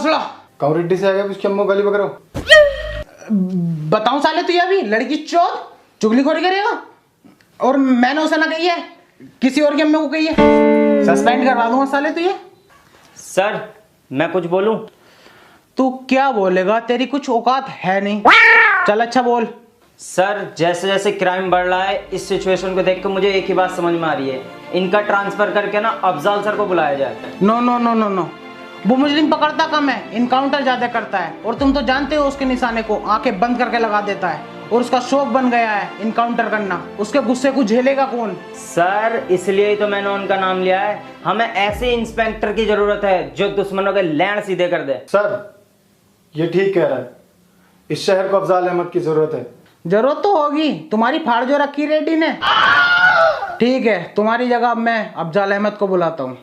भोसड़ा। कौरिड्डी से आ गया उसकी अम्मू गाली बकरो। बताऊं साले तुझे अभी लड़की चोद चुगलीखोरी करेगा और मैंने उसे ना कही है, किसी और की अम्मी को कही है। सस्पेंड करवा दूंगा साले तुझे। सर मैं कुछ बोलूं? तू क्या बोलेगा, तेरी कुछ औकात है नहीं। चल अच्छा बोल। सर जैसे जैसे क्राइम बढ़ रहा है, इस सिचुएशन को देख कर मुझे एक ही बात समझ में आ रही है, इनका ट्रांसफर करके ना अफजाल सर को बुलाया जाए। No no no no no, वो मुजरिम पकड़ता कम है, इनकाउंटर ज्यादा करता है। और तुम तो जानते हो उसके निशाने को आंखें बंद करके लगा देता है और उसका शौक बन गया है इनकाउंटर करना। उसके गुस्से को झेलेगा कौन? सर इसलिए ही तो मैंने उनका नाम लिया है। हमें ऐसे इंस्पेक्टर की जरूरत है जो दुश्मनों के लैंड सीधे कर दे। सर ये ठीक कह रहा है, इस शहर को अफजाल अहमद की जरूरत है। जरूरत तो होगी, तुम्हारी फाड़ जो रखी रेड्डी ने। ठीक है, तुम्हारी जगह अब मैं अफजाल अहमद को बुलाता हूँ।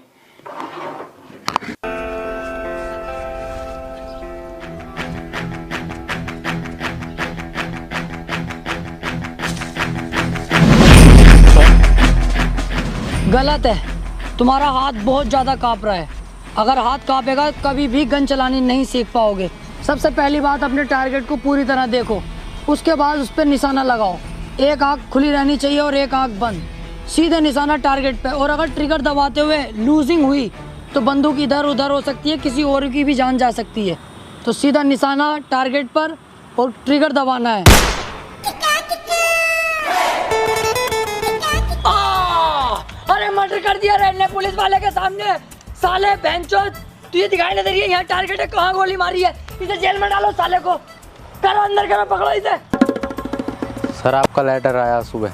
गलत है, तुम्हारा हाथ बहुत ज़्यादा काँप रहा है। अगर हाथ काँपेगा कभी भी गन चलानी नहीं सीख पाओगे। सबसे पहली बात, अपने टारगेट को पूरी तरह देखो, उसके बाद उस पर निशाना लगाओ। एक आँख खुली रहनी चाहिए और एक आँख बंद, सीधे निशाना टारगेट पे। और अगर ट्रिगर दबाते हुए लूजिंग हुई तो बंदूक इधर उधर हो सकती है, किसी और की भी जान जा सकती है। तो सीधा निशाना टारगेट पर और ट्रिगर दबाना है। अरे मर्डर कर दिया रेड ने पुलिस वाले के सामने। साले बहनचोद, तुझे दिखाई नहीं दे रही है यहाँ टारगेट है, कहाँ गोली मारी है? इसे जेल में डालो साले को, करो अंदर करो, पकड़ो इसे। सर आपका लेटर आया सुबह।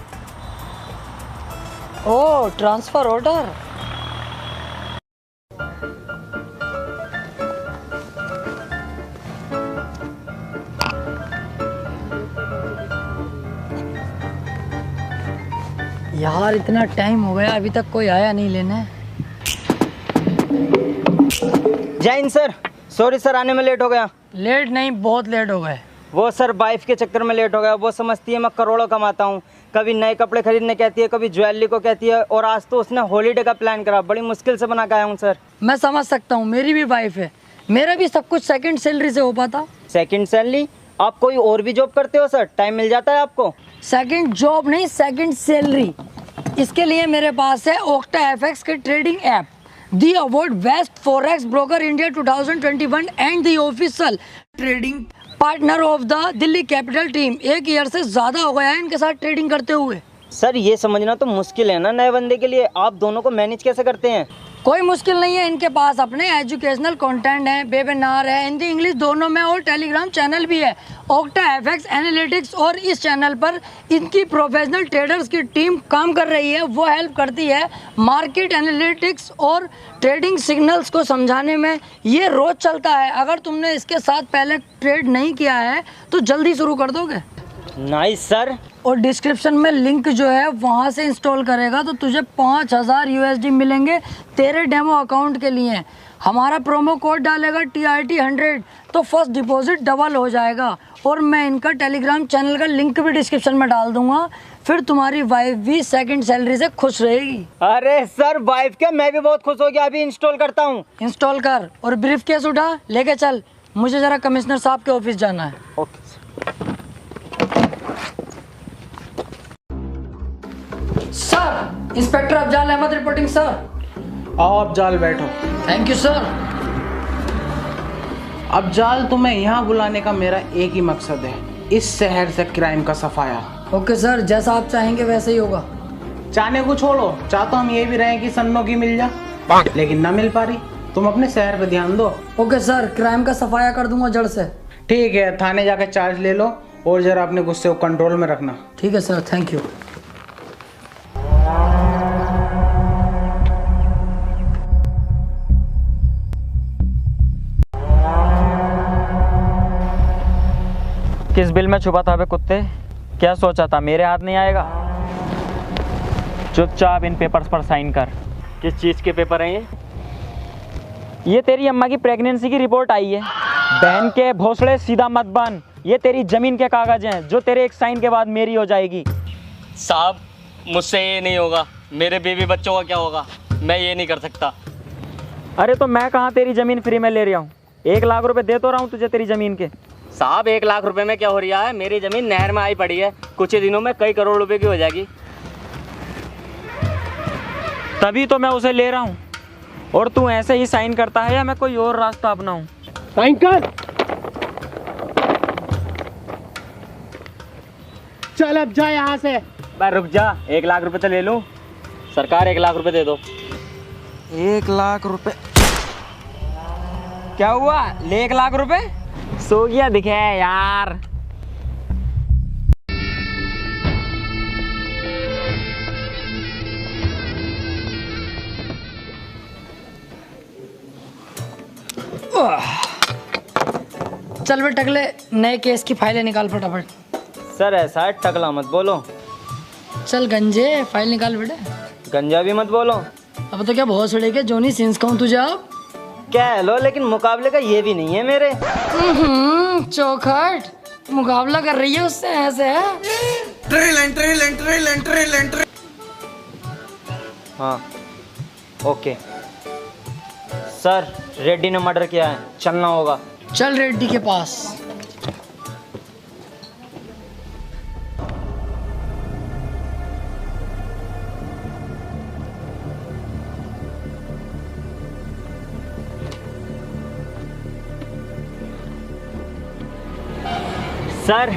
ओ ट्रांसफर ऑर्डर। यार इतना टाइम हो गया, अभी तक कोई आया नहीं लेने। जय हिंद सर, सॉरी सर आने में लेट हो गया। लेट नहीं, बहुत लेट हो गए। वो सर वाइफ के चक्कर में लेट हो गया। वो समझती है मैं करोड़ों कमाता हूँ, कभी नए कपड़े खरीदने कहती है, कभी ज्वेलरी को कहती है, और आज तो उसने हॉलीडे का प्लान करा। बड़ी मुश्किल से बना के आया हूँ सर। मैं समझ सकता हूँ, मेरी भी वाइफ है, मेरा भी सब कुछ सेकंड सैलरी से हो पाता। Second salary? आप कोई और भी जॉब करते हो सर? टाइम मिल जाता है आपको? सेकंड जॉब नहीं, सेकंड सैलरी। इसके लिए मेरे पास है ओक्टा एफएक्स के trading app, the award best forex broker India 2021 and the official trading partner of the Delhi capital team. 1 year से ज्यादा हो गया है इनके साथ ट्रेडिंग करते हुए। सर ये समझना तो मुश्किल है ना नए बंदे के लिए, आप दोनों को मैनेज कैसे करते हैं? कोई मुश्किल नहीं है, इनके पास अपने एजुकेशनल कंटेंट है, वेबिनार है, हिंदी इंग्लिश दोनों में, और टेलीग्राम चैनल भी है ओक्टा एफएक्स एनालिटिक्स। और इस चैनल पर इनकी प्रोफेशनल ट्रेडर्स की टीम काम कर रही है। वो हेल्प करती है मार्केट एनालिटिक्स और ट्रेडिंग सिग्नल्स को समझाने में। ये रोज चलता है। अगर तुमने इसके साथ पहले ट्रेड नहीं किया है तो जल्दी शुरू कर दोगे। Nice sir. और डिस्क्रिप्शन में लिंक जो है वहाँ से इंस्टॉल करेगा तो तुझे 5000 USD मिलेंगे तेरे डेमो अकाउंट के लिए। हमारा प्रोमो कोड डालेगा TRT100 तो फर्स्ट डिपॉजिट डबल हो जाएगा। और मैं इनका टेलीग्राम चैनल का लिंक भी डिस्क्रिप्शन में डाल दूंगा, फिर तुम्हारी वाइफ भी सेकंड सैलरी से खुश रहेगी। अरे सर वाइफ क्या, मैं भी बहुत खुश हो गया, अभी इंस्टॉल करता हूँ। इंस्टॉल कर और ब्रीफ केस उठा लेके चल, मुझे जरा कमिश्नर साहब के ऑफिस जाना है। Okay. Sir, inspector Afzal Ahmed reporting sir. आओ अफजाल बैठो। Thank you sir. अफजाल, तुम्हें यहाँ बुलाने का मेरा एक ही मकसद है, इस शहर से क्राइम का सफाया। ओके सर, जैसा आप चाहेंगे वैसे ही होगा। चाहने को छोड़ो, चाहता हम ये भी रहे कि सन्नो की मिल जा, लेकिन ना मिल पा रही। तुम अपने शहर पे ध्यान दो। ओके सर, क्राइम का सफाया कर दूंगा जड़ से। ठीक है, थाने जाके चार्ज ले लो और जरा अपने गुस्से को कंट्रोल में रखना। ठीक है सर, थैंक यू। किस बिल में छुपा था बे कुत्ते? क्या सोचा था मेरे हाथ नहीं आएगा? चुपचाप इन पेपर्स पर साइन कर। किस चीज़ के पेपर हैं ये तेरी अम्मा की प्रेगनेंसी की रिपोर्ट आई है। बहन के भोसड़े सीधा मत बन। ये तेरी जमीन के कागज हैं जो तेरे एक साइन के बाद मेरी हो जाएगी। साहब मुझसे ये नहीं होगा, मेरे बीवी बच्चों का क्या होगा? मैं ये नहीं कर सकता। अरे तो मैं कहाँ तेरी ज़मीन फ्री में ले रहा हूँ? 1 लाख रुपए दे तो रहा हूँ तुझे तेरी जमीन के। साहब 1 लाख रुपए में क्या हो रहा है, मेरी जमीन नहर में आई पड़ी है, कुछ ही दिनों में कई करोड़ रुपए की हो जाएगी। तभी तो मैं उसे ले रहा हूँ। और तू ऐसे ही साइन करता है या मैं कोई और रास्ता अपनाऊं? साइन कर। चल अब जा यहाँ से। भाई रुक जा, 1 लाख रुपए तो ले लूं। सरकार 1 लाख रुपए दे दो। 1 लाख रुपए? क्या हुआ? ले 1 लाख रुपए? सो गया दिखे यार। चल बे टकले, नए केस की फाइलें निकाल फटाफट। सर ऐसा है, टकला मत बोलो। चल गंजे, फाइल निकाल बेटे। गंजा भी मत बोलो। अब तो क्या बहुत सड़े के जोनी सिंस कहूँ तुझे अब। कह लो, लेकिन मुकाबले का ये भी नहीं है मेरे। चौखट मुकाबला कर रही है उससे ऐसे है। हाँ ओके सर, रेड्डी ने मर्डर किया है, चलना होगा। चल रेड्डी के पास। सर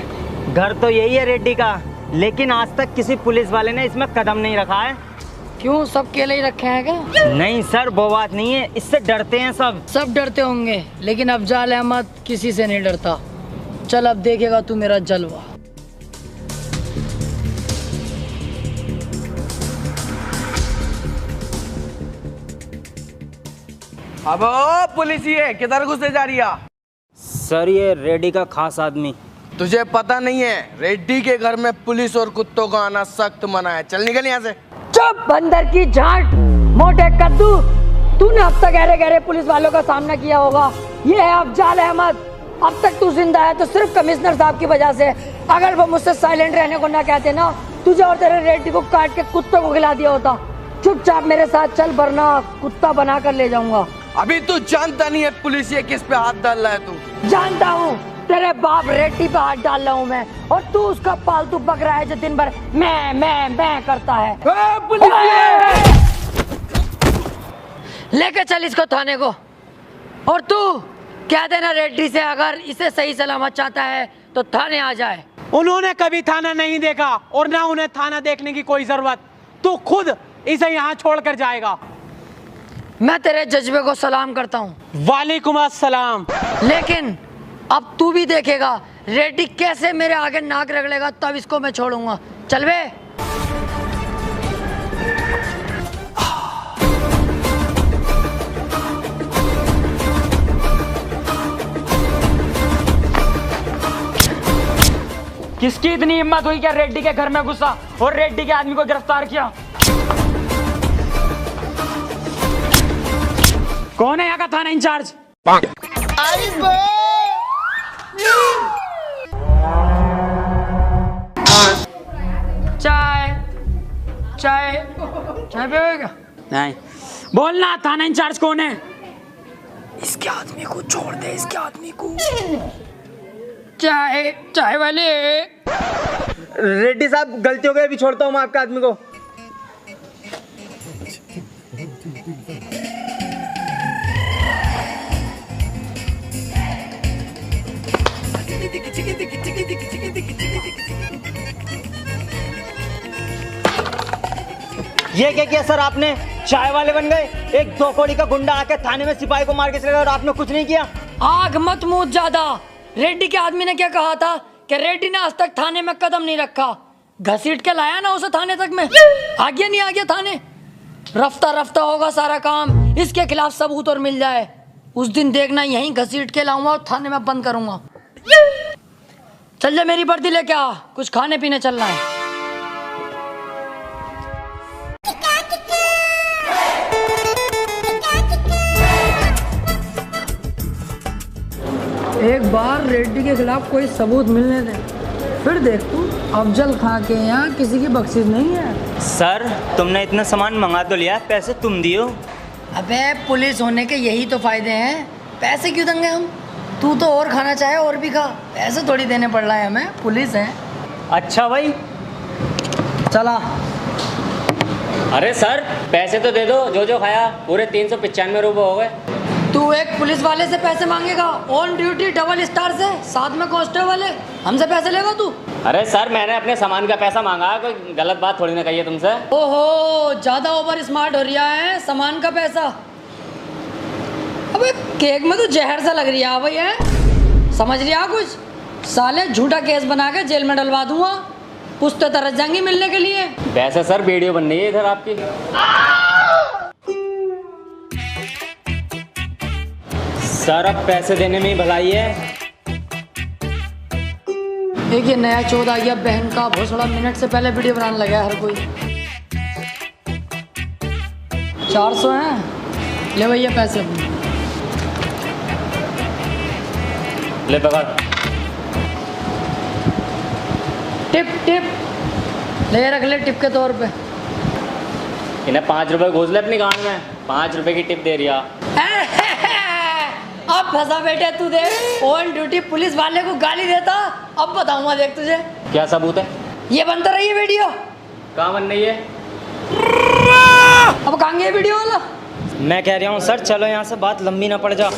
घर तो यही है रेड्डी का, लेकिन आज तक किसी पुलिस वाले ने इसमें कदम नहीं रखा है। क्यों, सब केले ही रखे हैं क्या? नहीं सर, वो बात नहीं है, इससे डरते हैं सब। सब डरते होंगे, लेकिन अफजाल अहमद किसी से नहीं डरता। चल अब देखेगा तू मेरा जलवा। अब ओ पुलिस ये किधर घुसे जा रही है? सर ये रेड्डी का खास आदमी। तुझे पता नहीं है, रेड्डी के घर में पुलिस और कुत्तों का आना सख्त मना है। चल निकल यहाँ से। चुप बंदर की झांट, मोटे कद्दू। तूने अब तक गहरे गहरे पुलिस वालों का सामना किया होगा। ये है अफजाल अहमद। अब तक तू जिंदा है तो सिर्फ कमिश्नर साहब की वजह से। अगर वो मुझसे साइलेंट रहने को ना कहते ना, तुझे और तेरे रेड्डी को काट के कुत्तों को खिला दिया होता। चुपचाप मेरे साथ चल, वरना कुत्ता बना कर ले जाऊंगा। अभी तू जानता नहीं है पुलिस ये किस पे हाथ डाल रहा है। तू जानता हूँ, तेरे बाप रेड्डी पे हाथ डाल रहा हूँ मैं, और तू उसका पालतू बकरा है जो दिन भर मैं करता है। लेके चल इसको थाने को। और तू कह देना रेड्डी से, अगर इसे सही सलामत चाहता है तो थाने आ जाए। उन्होंने कभी थाना नहीं देखा और ना उन्हें थाना देखने की कोई जरूरत। तू खुद इसे यहाँ छोड़कर जाएगा। मैं तेरे जज्बे को सलाम करता हूँ। वालेकुम अस्सलाम। लेकिन अब तू भी देखेगा रेड्डी कैसे मेरे आगे नाक रगड़ेगा, तब इसको मैं छोड़ूंगा। चल बे। किसकी इतनी हिम्मत हुई क्या रेड्डी के घर में घुसा और रेड्डी के आदमी को गिरफ्तार किया? कौन है यहाँ का थाना इंचार्ज? चाय चाय चाय पिएगा? नहीं। बोलना, थाना इंचार्ज कौन है? इसके आदमी को छोड़ दे, इसके आदमी को। चाय चाय वाले। रेड्डी साहब गलती हो गई, अभी छोड़ता हूँ मैं आपके आदमी को। ये क्या किया सर आपने? चाय वाले बन गए। एक 2 कौड़ी का गुंडा आके थाने में सिपाही को मार के चला गया और आपने कुछ नहीं किया। आग मत मूत ज्यादा। रेड्डी के आदमी ने क्या कहा था कि रेड्डी ने आज तक थाने में कदम नहीं रखा। घसीट के लाया ना उसे थाने तक में, आ गया नहीं आ गया थाने। रफ्ता रफ्ता होगा सारा काम, इसके खिलाफ सबूत और मिल जाए, उस दिन देखना यहीं घसीट के लाऊंगा और थाने में बंद करूंगा। चल जा मेरी वर्दी लेके आ, कुछ खाने पीने चलना है। एक बार रेड्डी के खिलाफ कोई सबूत मिलने दे, फिर देख तू अफजल खां के यहाँ किसी की बख्शिश नहीं है। सर तुमने इतना सामान मंगा तो लिया, पैसे तुम दियो। अबे पुलिस होने के यही तो फायदे हैं, पैसे क्यों देंगे हम? तू तो और खाना चाहे और भी खा, पैसे थोड़ी देने पड़ रहा है हमें, पुलिस है। अच्छा भाई, चला। अरे सर पैसे तो दे दो, जो जो खाया पूरे 395 रुपये हो गए। तू एक पुलिस वाले से पैसे मांगेगा, ऑन ड्यूटी डबल स्टार से, साथ में कांस्टेबल है, हमसे पैसे लेगा तू? अरे सर मैंने अपने सामान का पैसा मांगा, कोई गलत बात थोड़ी ना कही है तुमसे। ओहो, ज्यादा ओवर स्मार्ट हो रहा है, सामान का पैसा। अबे केक में तो जहर सा लग रही है भाई, है समझ लिया कुछ? साले झूठा केस बना के जेल में डलवा दूंगा, पुश्ते तरस जाएंगी मिलने के लिए। वैसे सर वीडियो बन रही है इधर आपकी। सर अब पैसे देने में ही भलाई है। एक ये नया चौध आ गया बहन का भोसड़ा, मिनट से पहले वीडियो बनाने लगा है हर कोई। 400 हैं, ले भैया पैसे अपने। ले पकड़। टिप टिप ले रख ले टिप के तौर पे। इन्हें 5 रुपए घोष ले अपनी गांड में, 5 रुपए की टिप दे रही है। अब फंसा बेटे तू, देख ऑन ड्यूटी पुलिस वाले को गाली देता, अब बताऊंगा देख तुझे। क्या सबूत है? ये बनता रही है वीडियो। कहाँ बन रही है? अब कहाँ गया वीडियो वाला? मैं कह रहा हूँ सर चलो यहाँ से, बात लंबी ना पड़ जा।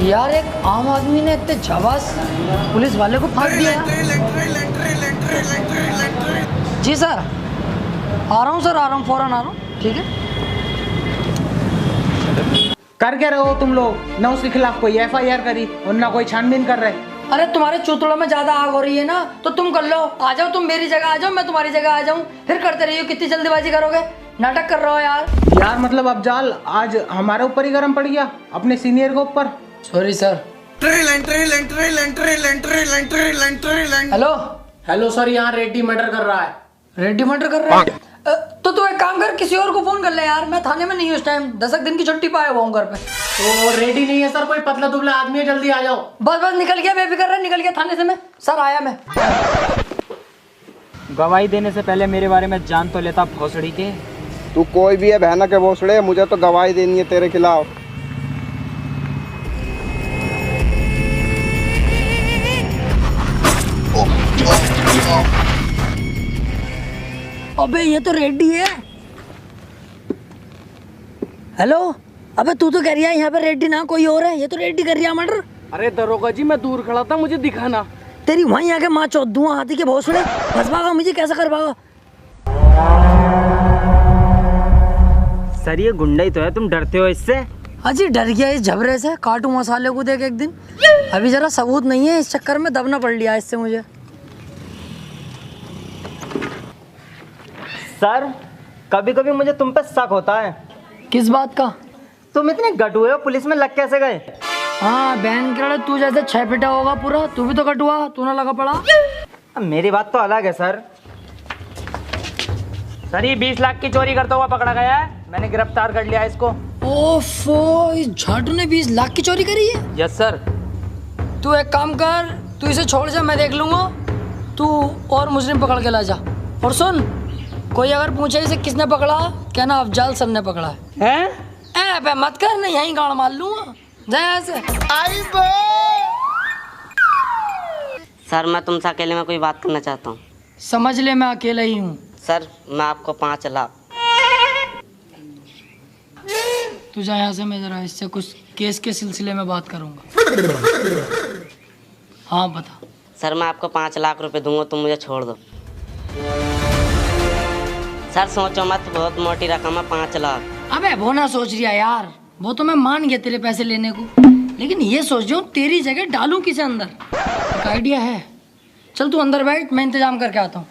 यार एक आम आदमी ने इतने झवास पुलिस वाले को फाड़ दिया। जी सर आ रहा हूँ सर, आ रहा हूँ, फौरन आ रहा हूँ। ठीक है। कर क्या रहे हो तुम लोग? ना उसके खिलाफ कोई FIR करी और ना कोई छानबीन कर रहे। अरे तुम्हारे चूतड़ों में ज्यादा आग हो रही है ना, तो तुम कर लो। आ जाओ, तुम मेरी जगह आ जाओ, मैं तुम्हारी जगह आ जाऊं, फिर करते रहिए। कितनी जल्दीबाजी करोगे, नाटक कर रहे हो यार। यार मतलब अफजाल आज हमारे ऊपर ही गर्म पड़ गया, अपने सीनियर के ऊपर। Sorry sir. Hello hello sir, यहाँ रेड्डी मर्डर कर रहा है। रेड्डी मर्डर कर रहा है? तो तू एक काम कर, किसी और को फोन कर ले यार, मैं थाने में नहीं हूँ उस टाइम, 10 दिन की छुट्टी पाया हुआ हूँ घर पे। तो रेडी नहीं है सर, कोई पतला दुबला आदमी है, जल्दी आ जाओ। बस बस निकल गया, बेफिक्र रह, निकल गया थाने से मैं। सर आया मैं। गवाही देने से पहले मेरे बारे में जान तो लेता भोसड़ी के। तू कोई भी है बहना के भोसड़े, मुझे तो गवाही देनी है तेरे खिलाफ। अबे ये तो रेड्डी है। हेलो, अबे तू तो कह रही है यहाँ पे रेड्डी ना कोई और है, ये तो रेड्डी कर रही है मर्डर। अरे दरोगा जी मैं दूर खड़ा था, मुझे दिखाना। तेरी वहीं आके माँ चौथ दूंगा, हाथी के भोसड़े फंसवागा मुझे, कैसा कर पागा? सर ये गुंडा ही तो है, तुम डरते हो इससे? अजी डर गया इस झबरे से, काटू मसाले को देख एक दिन। अभी जरा सबूत नहीं है, इस चक्कर में दबना पड़ लिया इससे मुझे। सर कभी कभी मुझे तुम पे शक होता है। किस बात का? तुम इतने गटुए हो, पुलिस में लग कैसे गए? हाँ बहन के तू जैसे 6 फीटा होगा पूरा, तू भी तो कटुआ, तू ना लगा पड़ा। मेरी बात तो अलग है सर। सर ये 20 लाख की चोरी करता हुआ पकड़ा गया है, मैंने गिरफ्तार कर लिया इसको। ओफो, इस झाटू ने 20 लाख की चोरी करी है? Yes sir. तू एक काम कर, तू इसे छोड़ जा, मैं देख लूंगा। तू और मुजरिम पकड़ के ला जा। और सुन, कोई अगर पूछे इसे किसने पकड़ा, कहना अफजाल सर ने पकड़ा है। हैं? बे मत कर, नहीं यहीं गाड़ मार लूंगा। जैसे सर मैं तुमसे अकेले में कोई बात करना चाहता हूँ। समझ ले मैं अकेला ही हूँ। सर मैं आपको 5 लाख। तू जा यहाँ से, मैं जरा इससे कुछ केस के सिलसिले में बात करूँगा। हाँ बता। सर मैं आपको 5 लाख रुपए दूंगा, तुम मुझे छोड़ दो। सर सोचो मत, बहुत मोटी रकम है 5 लाख। अबे वो ना सोच रिया यार, वो तो मैं मान गया तेरे पैसे लेने को, लेकिन ये सोच जो तेरी जगह डालूं किसे अंदर, एक आइडिया है। चल तू अंदर बैठ, मैं इंतजाम करके आता हूँ।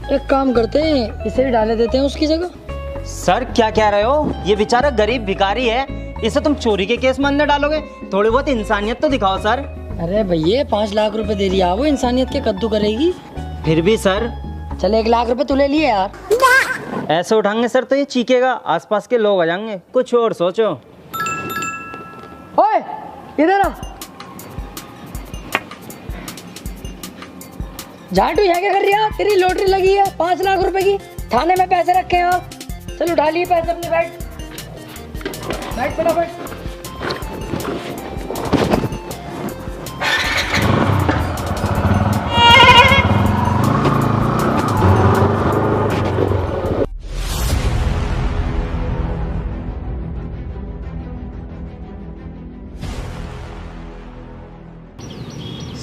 एक काम करते हैं, इसे भी डाले देते हैं उसकी जगह। सर क्या कह रहे हो? ये बेचारा गरीब भिखारी है, इसे तुम चोरी के केस में अंदर डालोगे? थोड़ी बहुत इंसानियत तो दिखाओ सर। अरे भैया 5 लाख रुपए दे रही है, वो इंसानियत के कद्दू करेगी? फिर भी सर। चल 1 लाख रुपए तू ले लिए यार। ऐसे उठाएंगे सर तो ये चीखेगा, आसपास के लोग आ जाएंगे। कुछ और सोचो। ओए इधर आ। झाटू यहाँ क्या कर रही है? तेरी लॉटरी लगी है 5 लाख रुपए की, थाने में पैसे रखे हैं। चल उठा लिए पैसे अपने, बैठ फटाफट।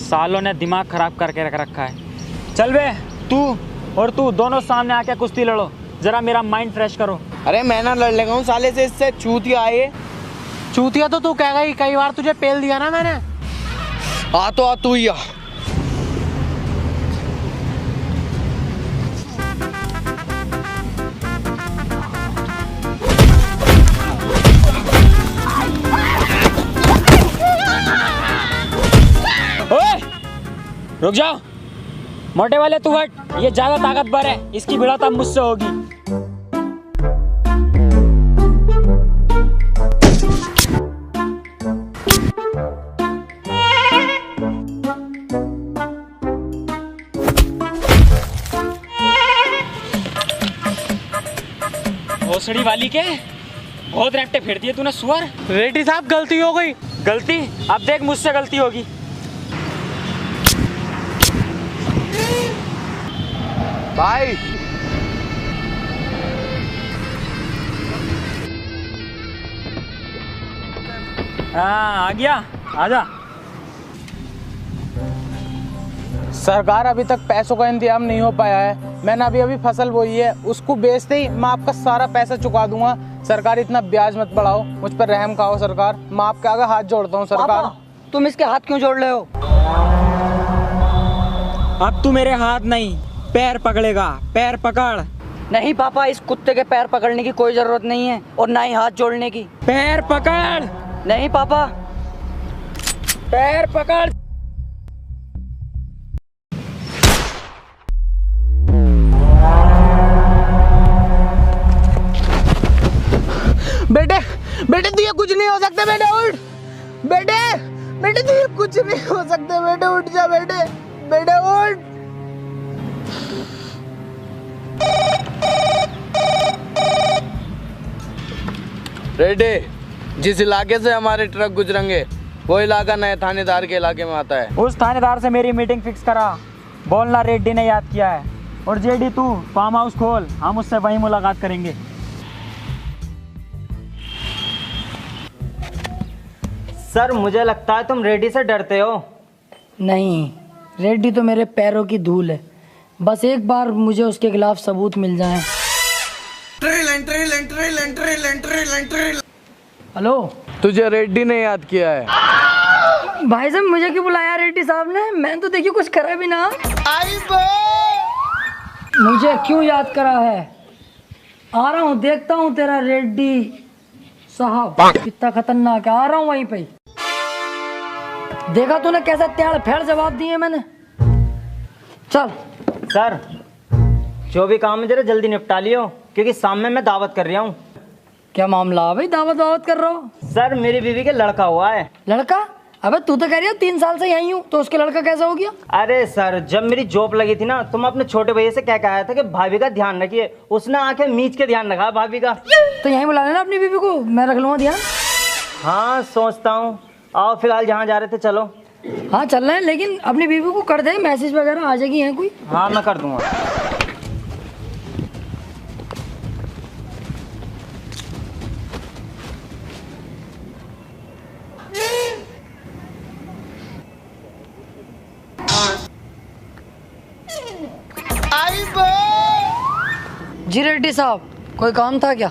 सालों ने दिमाग खराब करके रख रखा है। चल बे, तू और तू दोनों सामने आके कुश्ती लड़ो, जरा मेरा माइंड फ्रेश करो। अरे मैं ना लड़ लेगा हूँ साले से, इससे चूतिया आए। चूतिया तो तू कहेगा ही, कई बार तुझे पेल दिया ना मैंने। आ तो आ तू ही आ। ओए, रुक जाओ। मोटे वाले तू हट, ये ज्यादा ताकतवर है, इसकी भिड़ंत अब मुझसे होगी। भोसड़ी वाली के बहुत रैप्टे फेर दिए तूने सुअर। रेड्डी साहब गलती हो गई। गलती? अब देख मुझसे गलती होगी। भाई हाँ आ गया, आजा। सरकार अभी तक पैसों का इंतजाम नहीं हो पाया है। मैंने अभी फसल बोई है, उसको बेचते ही मैं आपका सारा पैसा चुका दूंगा। सरकार इतना ब्याज मत बढ़ाओ, मुझ पर रहम खाओ सरकार। मैं आपके आगे हाथ जोड़ता हूँ सरकार। पापा, तुम इसके हाथ क्यों जोड़ रहे हो? अब तू मेरे हाथ नहीं पैर पकड़ेगा, पैर पकड़। नहीं पापा, इस कुत्ते के पैर पकड़ने की कोई जरूरत नहीं है और ना ही हाथ जोड़ने की। पैर पकड़। नहीं पापा, पैर पकड़। बेटे बेटे तू ये कुछ नहीं हो सकते। बेटे उठ, बेटे बेटे तू ये कुछ नहीं हो सकते। बेटे उठ जा, बेटे बेटे उठ। रेड्डी, जिस इलाके से हमारे ट्रक गुजरेंगे वो इलाका नए थानेदार के इलाके में आता है। उस थानेदार से मेरी मीटिंग फिक्स करा, बोलना रेड्डी ने याद किया है। और जेडी तू फार्म हाउस खोल, हम उससे वहीं मुलाकात करेंगे। सर मुझे लगता है तुम रेड्डी से डरते हो। नहीं, रेड्डी तो मेरे पैरों की धूल है। बस एक बार मुझे उसके खिलाफ सबूत मिल जाए। हेलो, तुझे रेड्डी ने याद किया है। भाई साहब मुझे क्यों बुलाया रेड्डी साहब ने? मैंने तो देखिए कुछ करा भी ना। मुझे क्यों याद करा है? आ रहा हूँ, देखता हूँ तेरा रेड्डी साहब कितना खतरनाक है। आ रहा हूँ वहीं पे। देखा तूने कैसा त्याड़ फेड़ जवाब दिए मैंने। चल। सर जो भी काम है जरा जल्दी निपटा लियो, क्योंकि सामने मैं दावत कर रहा हूँ। क्या मामला भाई, दावत कर रहा हो? सर मेरी बीवी के लड़का हुआ है। लड़का? अबे तू तो कह रही है 3 साल से यहीं हूँ, तो उसके लड़का कैसा हो गया? अरे सर जब मेरी जॉब लगी थी ना, तो मैं अपने छोटे भैया से क्या कहा था कि भाभी का ध्यान रखिए। उसने आके मीच के ध्यान रखा भाभी का। तो यहीं बुला लेना अपनी बीवी को, मैं रख लूंगा ध्यान। हाँ सोचता हूँ। आओ फिलहाल जहाँ जा रहे थे चलो। हाँ चल रहे हैं, लेकिन अपनी बीवी को कर दे, मैसेज वगैरह आ जाएगी। है कोई? हाँ मैं कर दूंगा। जी रेड्डी साहब, कोई काम था क्या?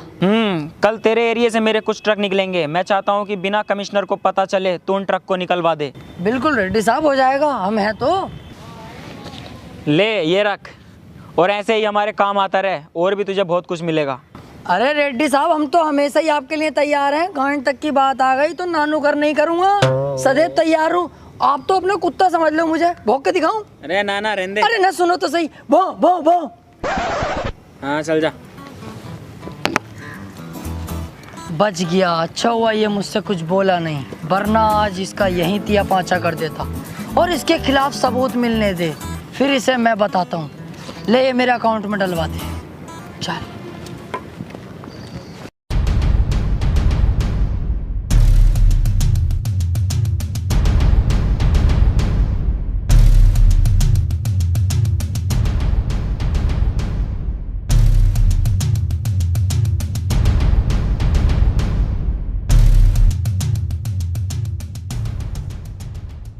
कल तेरे एरिया से मेरे कुछ ट्रक निकलेंगे। मैं चाहता हूँ कि बिना कमिश्नर को पता चले तो उन ट्रक को निकलवा दे। बिल्कुल रेड्डी साहब, हो जाएगा, हम हैं तो। ले ये रख, और ऐसे ही हमारे काम आता रहे, और भी तुझे बहुत कुछ मिलेगा। अरे रेड्डी साहब, हम तो हमेशा ही आपके लिए तैयार हैं। गांड तक की बात आ गई तो नानू कर नहीं करूँगा, सदैव तैयार हूँ। आप तो अपना कुत्ता समझ लो मुझे। भौंक के दिखाऊं? अरे ना ना रहने दे। अरे ना, सुनो तो सही। भौ भौ भौ। हाँ चल जा। बच गया, अच्छा हुआ ये मुझसे कुछ बोला नहीं, वरना आज इसका यहीं तिया पाँचा कर देता और इसके खिलाफ सबूत मिलने दे, फिर इसे मैं बताता हूँ। ले ये मेरे अकाउंट में डलवा दे, चल।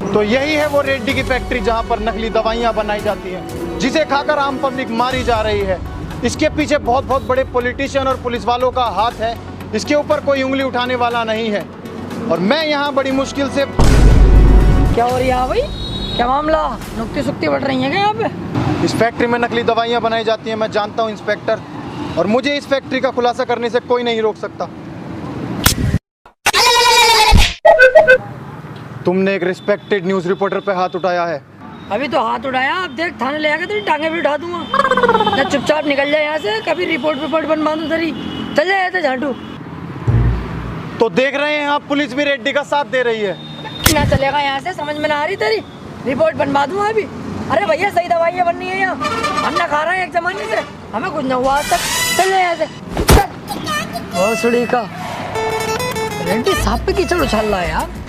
तो यही है वो रेड्डी की फैक्ट्री जहां पर नकली दवाइयां बनाई जाती हैं, जिसे खाकर आम पब्लिक मारी जा रही है। इसके पीछे बहुत बहुत बड़े पॉलिटिशियन और पुलिस वालों का हाथ है। इसके ऊपर कोई उंगली उठाने वाला नहीं है। और मैं यहाँ बड़ी मुश्किल से। क्या हो रही है भाई, क्या मामला? नुक्ती सुक्ती बढ़ रही है क्या यहाँ पे? इस फैक्ट्री में नकली दवाइयाँ बनाई जाती हैं, मैं जानता हूँ इंस्पेक्टर, और मुझे इस फैक्ट्री का खुलासा करने से कोई नहीं रोक सकता। तुमने एक रिस्पेक्टेड न्यूज़ रिपोर्टर पे हाथ उठाया है। अभी तो हाथ उठाया, अब देख थाने ले आके तेरी टांगे भी उठा दूंगा। ना चुपचाप निकल जाए यहाँ से, कभी रिपोर्ट बनवा दूं तेरी। चल जाए तो झाटू। तो देख रहे हैं आप, पुलिस भी रेड्डी का साथ दे रही है। ना चलेगा यहाँ से, समझ में ना आ रही तेरी। रिपोर्ट बनवा दूंगा अभी। अरे भैया सही दवाइयाँ बननी है यहाँ, हम ना खा रहे हैं एक जमाने से, हमें कुछ ना हुआ आज तक। चल जाए यहाँ से। बहुत सुड़ी का रेड्डी साहब पे कीचड़ उछाल रहा है यार।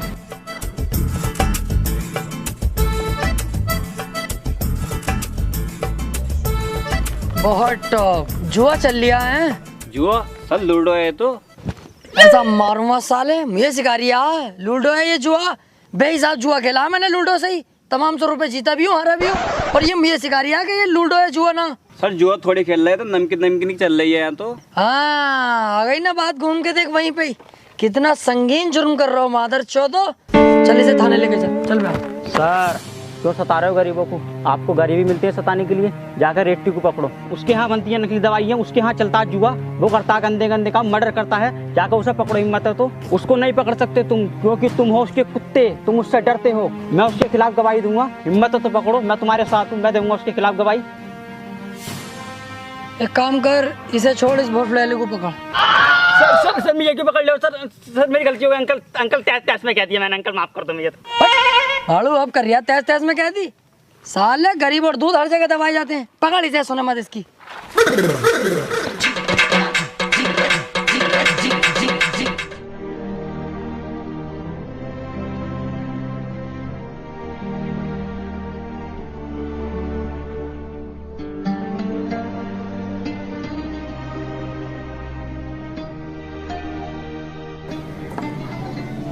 बहुत टॉप जुआ चल लिया है। जुआ सर लूडो है तो ऐसा मारूंगा साले, मुझे सिखा रही है लूडो है ये जुआ। बेहिसाब जुआ खेला मैंने लूडो से ही, तमाम 100 रुपए जीता भी हूँ, हारा भी हूँ, और ये मुझे सिखा रही है कि ये लूडो है जुआ ना। सर जुआ थोड़ी खेल रहे हैं तो नमकीन चल रही है यहाँ तो। हाँ आ गई ना बात, घूम के देख वहीं पे। कितना संगीन जुर्म कर रहा हो मादर चौदो। चल इसे थाने लेके चल भाई। सर क्यों सता रहे हो गरीबों को? आपको गरीबी मिलती है सताने के लिए। जाकर रेड्डी को पकड़ो, उसके यहाँ बनती है नकली दवाइयाँ, उसके यहाँ चलता है जुआ, वो करता है गंदे गंदे काम, मर्डर करता है। जाकर उसे पकड़ो, हिम्मत है तो। उसको नहीं पकड़ सकते तुम, क्योंकि तुम हो उसके कुत्ते, तुम उससे डरते हो। मैं उसके खिलाफ गवाही दूंगा, हिम्मत है तो पकड़ो, मैं तुम्हारे साथ हूँ, मैं दूंगा उसके खिलाफ गवाही। एक काम कर, इसे छोड़, इस भोसड़े को पकड़। सर मैं ये क्यों पकड़ लो? सर मेरी गलती हो गई। अंकल तैस में कह दिया मैंने, अंकल माफ कर दो मुझे। भाड़ू अब कर रिया तैस में कह दी। साले गरीब और दूध हर जगह दबाए जाते हैं। पकड़ इसे, सुने मत इसकी।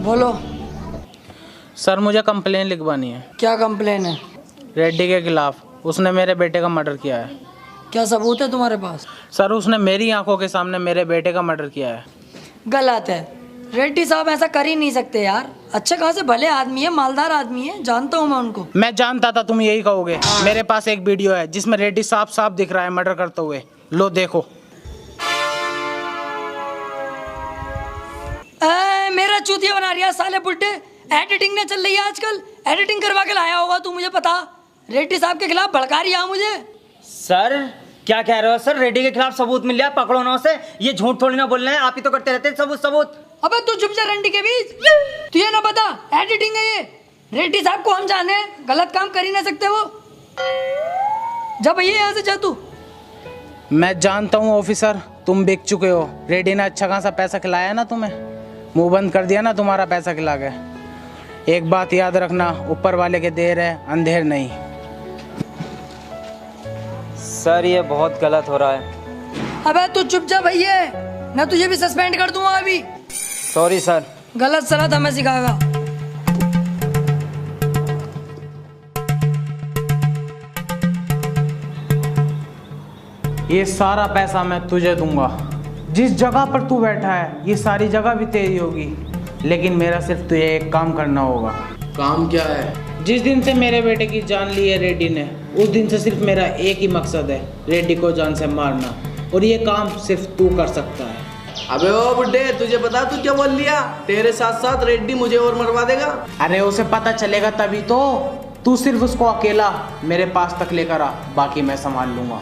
बोलो सर, मुझे कंप्लेन लिखवानी है। क्या कंप्लेन है? रेड्डी के खिलाफ, उसने मेरे बेटे का मर्डर किया है। क्या सबूत है तुम्हारे पास? सर, उसने मेरी आंखों के सामने मेरे बेटे का मर्डर किया है। गलत है, रेड्डी साहब ऐसा कर ही नहीं सकते यार। अच्छे खासे भले आदमी है, मालदार आदमी है, जानता हूँ मैं उनको। मैं जानता था तुम यही कहोगे। मेरे पास एक वीडियो है जिसमें रेड्डी साफ दिख रहा है मर्डर करते हुए। लो देखो। मेरा चूतिया बना रही है साले बुड्ढे। एडिटिंग ने चल रही है आजकल, एडिटिंग करवा के लाया होगा तू, मुझे पता। रेड्डी साहब के खिलाफ भड़का रही है मुझे। सर क्या कह रहे हो सर? रेड्डी के खिलाफ सबूत मिल गया, पकड़ो ना उसे। ये झूठ थोड़ी ना बोल रहे हैं, आप ही तो करते रहते हैं सबूत। अबे तू चुप जा रंडी के बीच। तू ये ना बता, एडिटिंग है ये। रेड्डी साहब को हम जाने, गलत काम कर ही ना सकते वो। जा भैया यहाँ से जा तू। मैं जानता हूँ ऑफिसर, तुम बिक चुके हो। रेड्डी ने अच्छा खासा पैसा खिलाया ना तुम्हें, मुंह बंद कर दिया ना तुम्हारा पैसा खिला के। एक बात याद रखना, ऊपर वाले के देर है, अंधेर नहीं। सर ये बहुत गलत हो रहा है। अबे तू चुप जा भैया, मैं तुझे भी सस्पेंड कर दूंगा अभी। Sorry sir. गलत सलाह हमें सिखाएगा। ये सारा पैसा मैं तुझे दूंगा। जिस जगह पर तू बैठा है ये सारी जगह भी तेरी होगी, लेकिन मेरा सिर्फ तुझे एक काम करना होगा। काम क्या है? जिस दिन से मेरे बेटे की जान ली है रेड्डी ने, उस दिन से सिर्फ मेरा एक ही मकसद है, रेड्डी को जान से मारना। और ये काम सिर्फ तू कर सकता है। अबे ओ बुड्ढे, तुझे पता तू क्या बोल लिया? तेरे साथ साथ रेड्डी मुझे और मरवा देगा। अरे उसे पता चलेगा तभी तो। तू सिर्फ उसको अकेला मेरे पास तक लेकर आ, बाकी मैं संभाल लूंगा।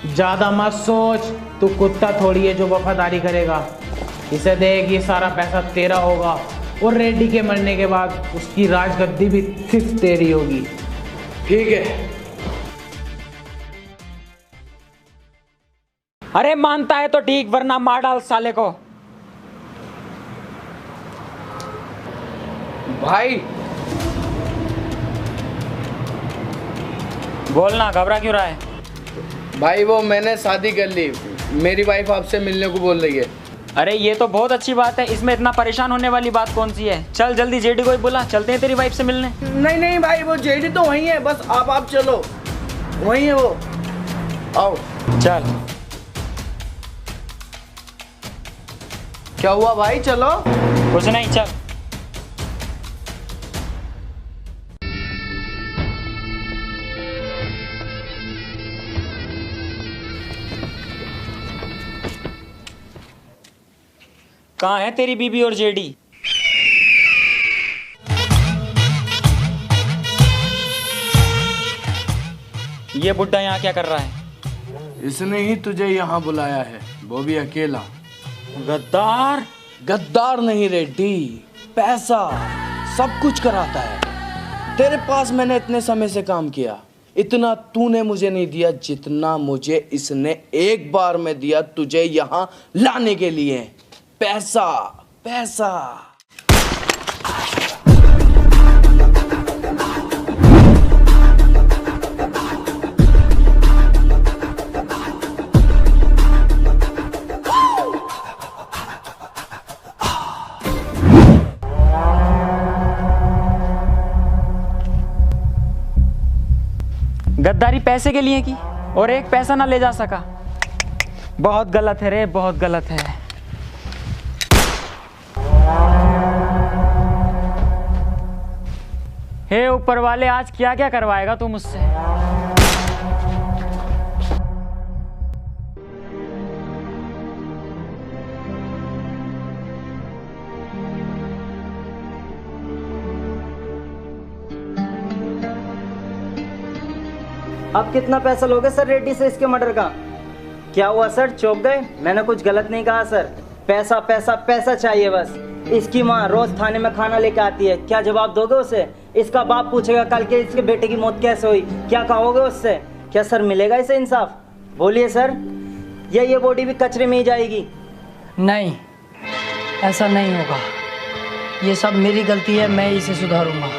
ज्यादा मत सोच, तू कुत्ता थोड़ी है जो वफादारी करेगा। इसे देख, ये सारा पैसा तेरा होगा और रेड्डी के मरने के बाद उसकी राजगद्दी भी सिर्फ तेरी होगी। ठीक है। अरे मानता है तो ठीक, वरना मार डाल साले को। भाई बोलना, घबरा क्यों रहा है? भाई वो मैंने शादी कर ली, मेरी वाइफ आपसे मिलने को बोल रही है। अरे ये तो बहुत अच्छी बात है, इसमें इतना परेशान होने वाली बात कौन सी है? चल जल्दी जेडी को ही बुला, चलते हैं तेरी वाइफ से मिलने। नहीं नहीं भाई, वो जेडी तो वहीं है, बस आप चलो, वहीं है वो, आओ। चल। क्या हुआ भाई, चलो। कुछ नहीं, चल। कहाँ है तेरी बीबी और जेडी? ये बुड्ढा यहाँ क्या कर रहा है? इसने ही तुझे यहाँ बुलाया है, वो भी अकेला। गद्दार। गद्दार नहीं रेड्डी, पैसा सब कुछ कराता है। तेरे पास मैंने इतने समय से काम किया, इतना तूने मुझे नहीं दिया जितना मुझे इसने एक बार में दिया तुझे यहाँ लाने के लिए। पैसा पैसा। गद्दारी पैसे के लिए की और एक पैसा ना ले जा सका। बहुत गलत है रे, बहुत गलत है। हे ऊपर वाले, आज क्या क्या करवाएगा तू मुझसे? अब कितना पैसा लोगे सर रेड्डी से इसके मर्डर का? क्या हुआ सर, चौंक गए? मैंने कुछ गलत नहीं कहा सर। पैसा पैसा पैसा चाहिए बस। इसकी माँ रोज थाने में खाना लेके आती है, क्या जवाब दोगे उसे? इसका बाप पूछेगा कल के इसके बेटे की मौत कैसे हुई, क्या कहोगे उससे? क्या सर मिलेगा इसे इंसाफ? बोलिए सर, ये बॉडी भी कचरे में ही जाएगी? नहीं, ऐसा नहीं होगा। ये सब मेरी गलती है, मैं इसे सुधारूंगा।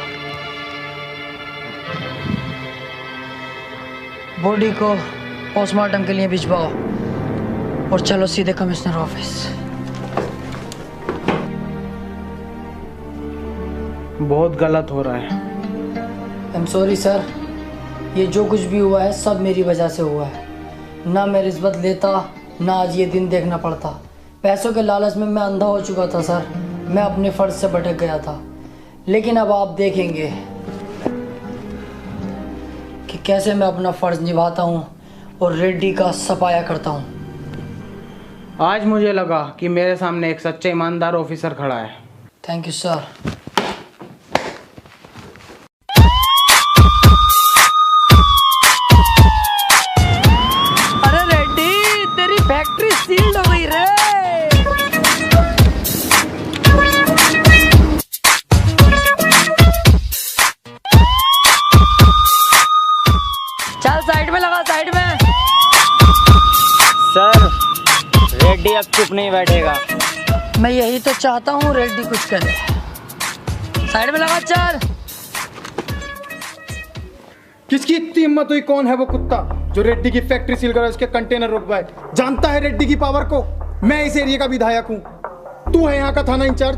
बॉडी को पोस्टमार्टम के लिए भिजवाओ और चलो सीधे कमिश्नर ऑफिस। बहुत गलत हो रहा है। आई एम सॉरी सर, ये जो कुछ भी हुआ है सब मेरी वजह से हुआ है। ना मैं रिश्वत लेता, ना आज ये दिन देखना पड़ता। पैसों के लालच में मैं अंधा हो चुका था सर, मैं अपने फर्ज से भटक गया था। लेकिन अब आप देखेंगे कि कैसे मैं अपना फर्ज निभाता हूँ और रेड्डी का सफाया करता हूँ। आज मुझे लगा कि मेरे सामने एक सच्चे ईमानदार ऑफिसर खड़ा है। Thank you sir. अरे रेड्डी, तेरी फैक्ट्री सील्ड हो गई रे। चल साइड में लगा, साइड में। सर, रेड्डी अब चुप नहीं बैठेगा। मैं यही तो चाहता हूँ, रेड्डी कुछ करे। साइड में लगा, चल। किसकी इतनी हिम्मत हुई? कौन है वो कुत्ता जो रेड्डी की फैक्ट्री सील कर उसके कंटेनर रुकवाए? जानता है रेड्डी की पावर को? मैं इस एरिया का विधायक हूँ, तू है यहाँ का थाना इंचार्ज।